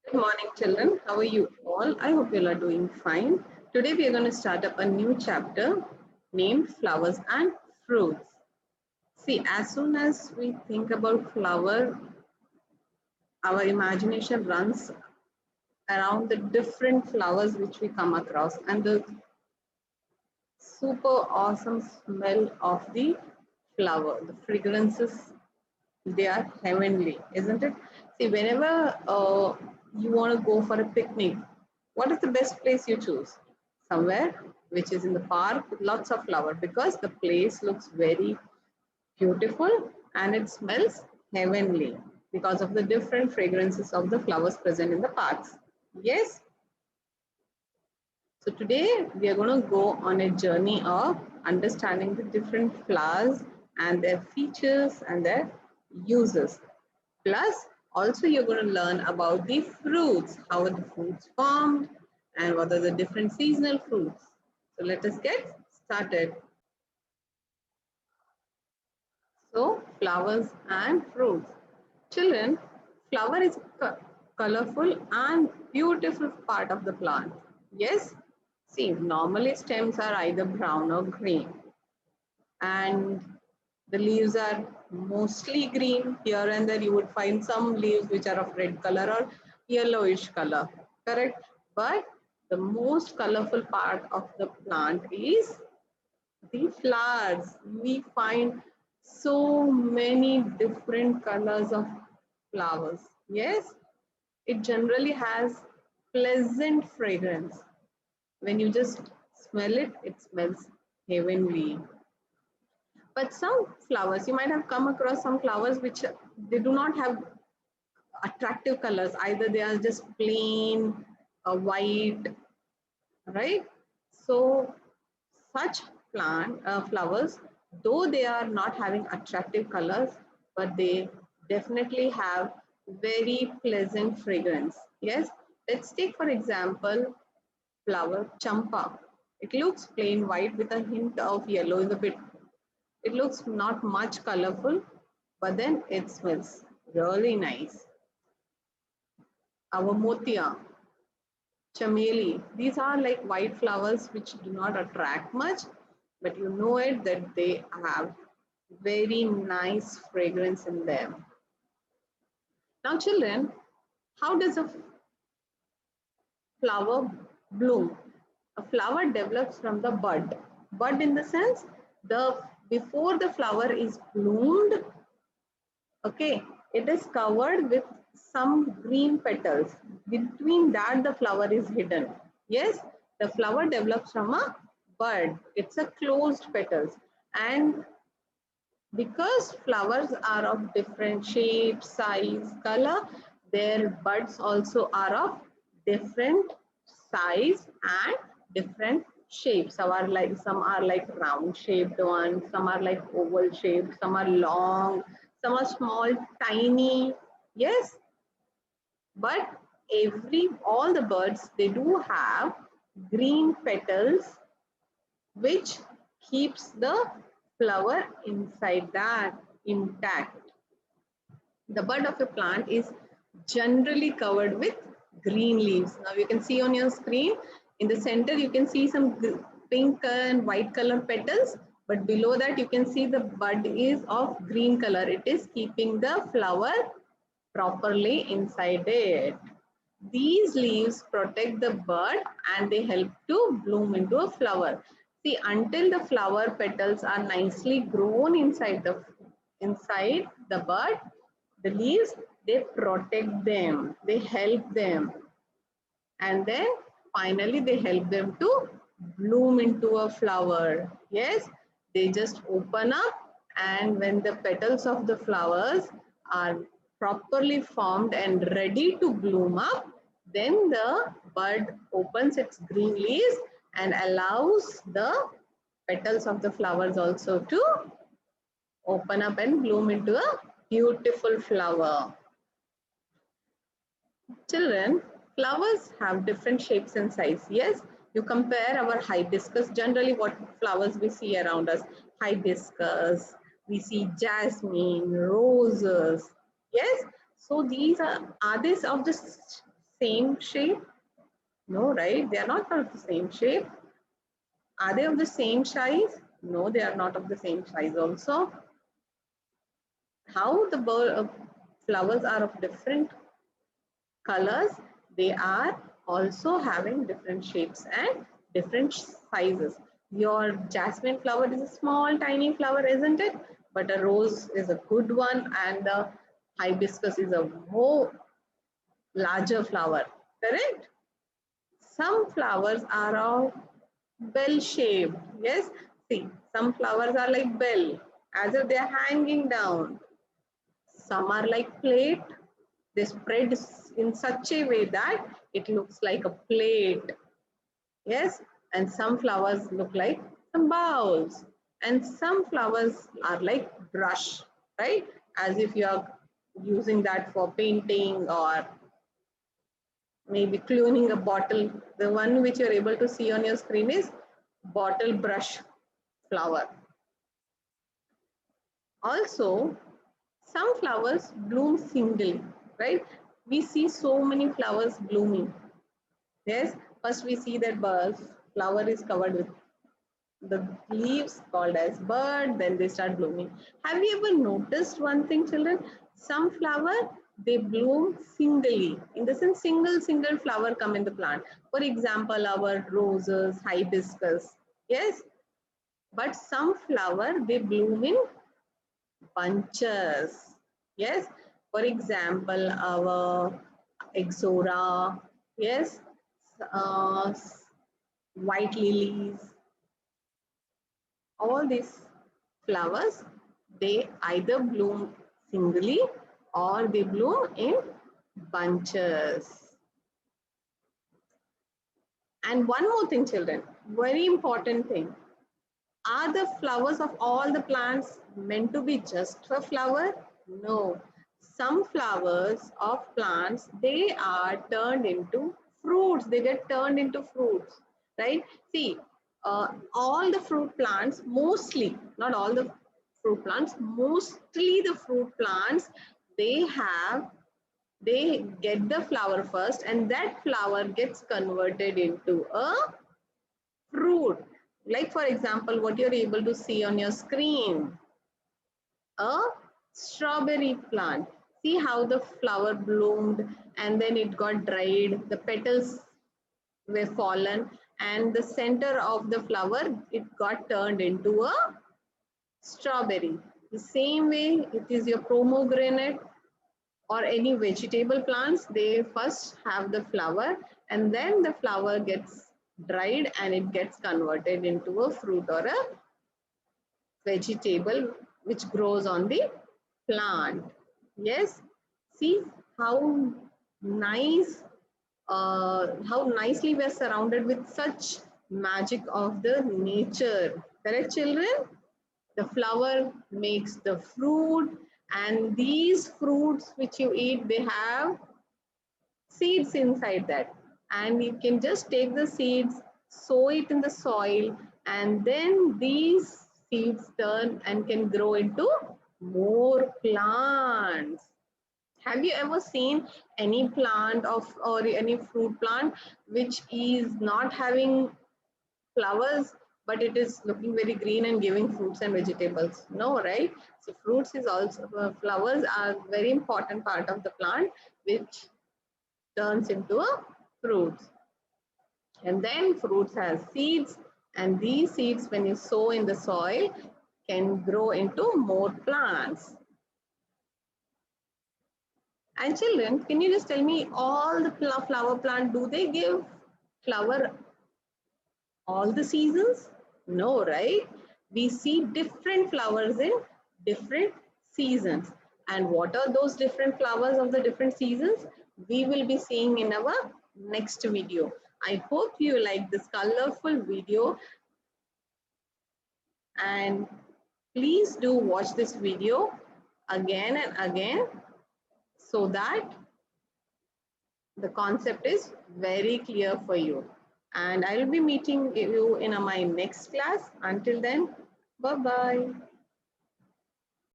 Good morning, children. How are you all? I hope you all are doing fine. Today we are going to start up a new chapter named Flowers and Fruits. See, as soon as we think about flower, our imagination runs around the different flowers which we come across and the super awesome smell of the flower. The fragrances, they are heavenly, isn't it? See, whenever you want to go for a picnic, what is the best place you choose? Somewhere which is in the park with lots of flower because the place looks very beautiful and it smells heavenly because of the different fragrances of the flowers present in the parks. Yes. So today we are going to go on a journey of understanding the different flowers and their features and their uses. Plus, also you're going to learn about the fruits, how are the fruits formed and what are the different seasonal fruits. So let us get started. So flowers and fruits. Children, flower is a colorful and beautiful part of the plant. Yes, see, normally stems are either brown or green and the leaves are mostly green. Here and there you would find some leaves which are of red color or yellowish color, correct? But the most colorful part of the plant is the flowers. We find so many different colors of flowers. Yes, it generally has pleasant fragrance. When you just smell it, it smells heavenly. But some flowers, you might have come across some flowers which they do not have attractive colors. Either they are just plain white, right? So such flowers, though they are not having attractive colors, but they definitely have very pleasant fragrance. Yes, let's take for example flower champa. It looks plain white with a hint of yellow in the bit. It looks not much colorful, but then it smells really nice. Our motia, chameli, these are like white flowers which do not attract much, but you know it that they have very nice fragrance in them. Now, children, how does a flower bloom? A flower develops from the bud. Bud in the sense the before the flower is bloomed, okay, it is covered with some green petals. Between that, the flower is hidden. Yes, the flower develops from a bud. It's a closed petals. And because flowers are of different shape, size, color, their buds also are of different size and different shapes. Some are like round shaped ones, some are like oval shaped, some are long, some are small, tiny. Yes, but every all the birds they do have green petals which keeps the flower inside that intact. The bud of a plant is generally covered with green leaves. Now you can see on your screen in the center you can see some pink and white color petals, but below that you can see the bud is of green color. It is keeping the flower properly inside it. These leaves protect the bud and they help to bloom into a flower. See, until the flower petals are nicely grown inside the bud, the leaves they protect them, they help them, and then finally they help them to bloom into a flower. Yes, they just open up, and when the petals of the flowers are properly formed and ready to bloom up, then the bud opens its green leaves and allows the petals of the flowers also to open up and bloom into a beautiful flower. Children, flowers have different shapes and size. Yes, you compare our hibiscus, generally what flowers we see around us. Hibiscus, we see jasmine, roses. Yes, so these are these of the same shape? No, right? They are not of the same shape. Are they of the same size? No, they are not of the same size also. How the flowers are of different colors? They are also having different shapes and different sizes. Your jasmine flower is a small tiny flower, isn't it? But a rose is a good one, and the hibiscus is a more larger flower, correct? Some flowers are of bell shaped. Yes, see, some flowers are like bell, as if they are hanging down. Some are like plate. They spread in such a way that it looks like a plate. Yes, and some flowers look like some bowls, and some flowers are like brush, right? As if you are using that for painting or maybe cleaning a bottle. The one which you're able to see on your screen is bottle brush flower. Also, some flowers bloom singly, right? We see so many flowers blooming. Yes, first we see that flower is covered with the leaves called as bud, then they start blooming. Have you ever noticed one thing, children? Some flower, they bloom singly. In the sense, single flower come in the plant. For example, our roses, hibiscus. Yes, but some flower, they bloom in bunches. Yes, for example, our exora. Yes, uh, white lilies, all these flowers, they either bloom singly or they bloom in bunches. And one more thing, children, very important thing. Are the flowers of all the plants meant to be just a flower? No. Some flowers of plants, they are turned into fruits. They get turned into fruits, right? See, all the fruit plants, mostly, not all the fruit plants, mostly the fruit plants, they have, they get the flower first and that flower gets converted into a fruit. Like for example, what you're able to see on your screen, a strawberry plant. See how the flower bloomed and then it got dried, the petals were fallen and the center of the flower, it got turned into a strawberry. The same way it is your pomegranate or any vegetable plants, they first have the flower and then the flower gets dried and it gets converted into a fruit or a vegetable which grows on the plant. Yes, see how nice, how nicely we are surrounded with such magic of the nature. Correct, children? The flower makes the fruit, and these fruits which you eat, they have seeds inside that, and you can just take the seeds, sow it in the soil, and then these seeds turn and can grow into more plants. Have you ever seen any plant of or any fruit plant which is not having flowers but it is looking very green and giving fruits and vegetables? No, right? So fruits is also, flowers are very important part of the plant which turns into a fruit. And then fruits has seeds, and these seeds when you sow in the soil can grow into more plants. And children, can you just tell me, all the flower plant, do they give flower all the seasons? No, right? We see different flowers in different seasons. And what are those different flowers of the different seasons? We will be seeing in our next video. I hope you like this colorful video, and please do watch this video again and again so that the concept is very clear for you. And I will be meeting you in my next class. Until then, bye-bye.